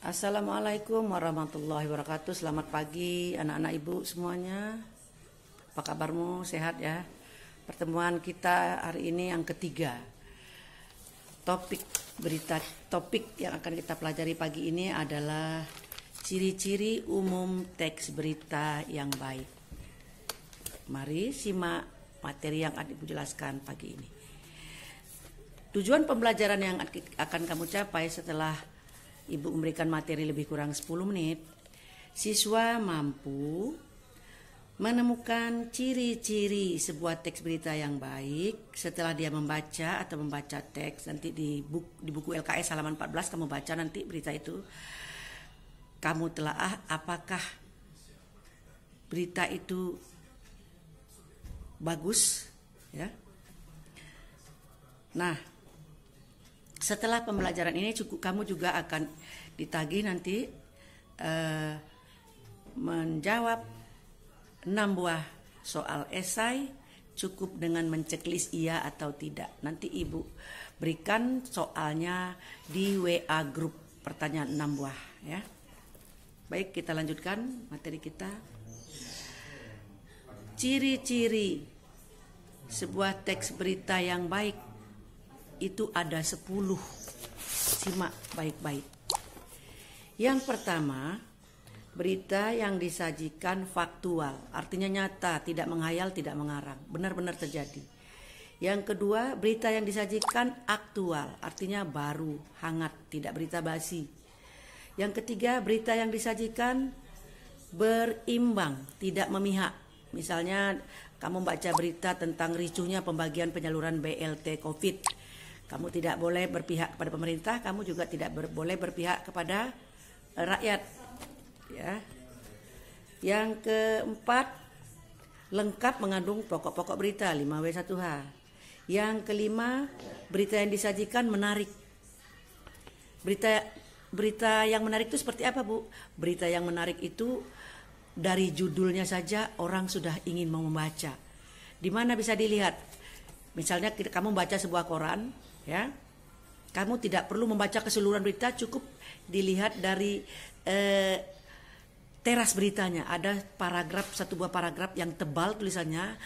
Assalamualaikum warahmatullahi wabarakatuh. Selamat pagi anak-anak ibu semuanya. Apa kabarmu? Sehat ya? Pertemuan kita hari ini yang ketiga. Topik yang akan kita pelajari pagi ini adalah ciri-ciri umum teks berita yang baik. Mari simak materi yang akan ibu jelaskan pagi ini. Tujuan pembelajaran yang akan kamu capai setelah ibu memberikan materi lebih kurang 10 menit, siswa mampu menemukan ciri-ciri sebuah teks berita yang baik setelah dia membaca teks. Nanti di buku LKS halaman 14 kamu baca nanti berita itu. Kamu telaah apakah berita itu bagus, ya. Nah, setelah pembelajaran ini kamu juga akan ditagih nanti menjawab 6 buah soal esai, cukup dengan menceklis iya atau tidak. Nanti ibu berikan soalnya di WA grup, pertanyaan 6 buah ya. Baik, kita lanjutkan materi kita. Ciri-ciri sebuah teks berita yang baik itu ada 10. Simak baik-baik. Yang pertama, berita yang disajikan faktual, artinya nyata, tidak menghayal, tidak mengarang, benar-benar terjadi. Yang kedua, berita yang disajikan aktual, artinya baru, hangat, tidak berita basi. Yang ketiga, berita yang disajikan berimbang, tidak memihak. Misalnya kamu baca berita tentang ricuhnya pembagian penyaluran BLT COVID. Kamu tidak boleh berpihak kepada pemerintah, kamu juga tidak boleh berpihak kepada rakyat. Ya. Yang keempat, lengkap mengandung pokok-pokok berita 5W1H. Yang kelima, berita yang disajikan menarik. Berita yang menarik itu seperti apa, Bu? Berita yang menarik itu dari judulnya saja orang sudah ingin mau membaca. Di mana bisa dilihat? Misalnya kamu baca sebuah koran, ya, kamu tidak perlu membaca keseluruhan berita, cukup dilihat dari teras beritanya. Ada satu buah paragraf yang tebal tulisannya,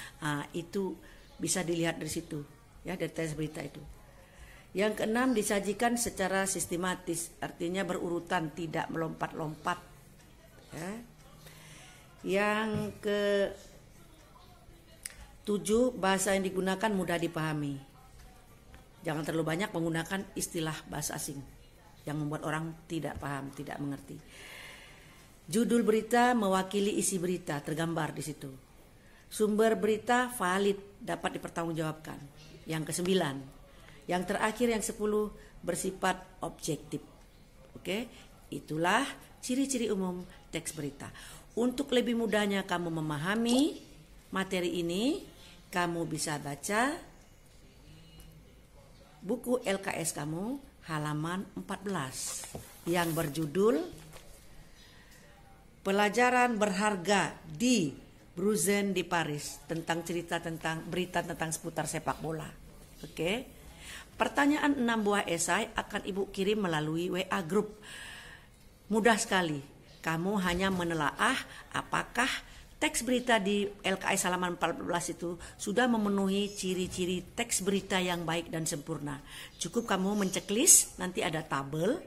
itu bisa dilihat dari situ, ya, dari teras berita itu. Yang keenam, disajikan secara sistematis, artinya berurutan, tidak melompat-lompat. Ya. Yang ke-7, bahasa yang digunakan mudah dipahami. Jangan terlalu banyak menggunakan istilah bahasa asing yang membuat orang tidak paham, tidak mengerti. Judul berita mewakili isi berita, tergambar di situ. Sumber berita valid, dapat dipertanggungjawabkan. Yang ke-9. Yang terakhir, yang 10, bersifat objektif. Oke, itulah ciri-ciri umum teks berita. Untuk lebih mudahnya kamu memahami materi ini, kamu bisa baca buku LKS kamu halaman 14 yang berjudul Pelajaran Berharga di Bruzen di Paris, tentang berita tentang seputar sepak bola. Oke. Pertanyaan 6 buah esai akan ibu kirim melalui WA grup. Mudah sekali. Kamu hanya menelaah apakah teks berita di LKS halaman 14 itu sudah memenuhi ciri-ciri teks berita yang baik dan sempurna. Cukup kamu menceklis, nanti ada tabel.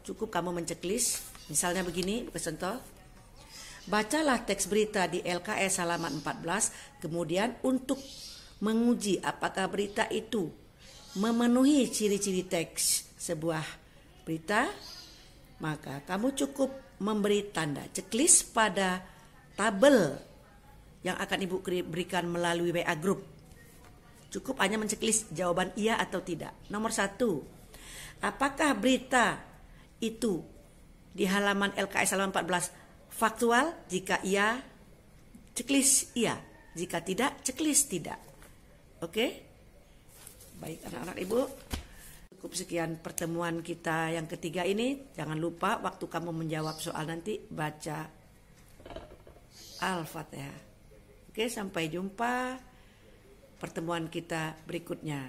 Cukup kamu menceklis, misalnya begini, contoh. Bacalah teks berita di LKS halaman 14, kemudian untuk menguji apakah berita itu memenuhi ciri-ciri teks sebuah berita, maka kamu cukup memberi tanda ceklis pada tabel yang akan ibu berikan melalui WA group. Cukup hanya menceklis jawaban iya atau tidak. Nomor 1, apakah berita itu di halaman LKS halaman 14 faktual? Jika iya, ceklis iya. Jika tidak, ceklis tidak. Oke? Baik anak-anak ibu, cukup sekian pertemuan kita yang ketiga ini. Jangan lupa waktu kamu menjawab soal nanti baca Al-Fatihah. Oke, sampai jumpa pertemuan kita berikutnya.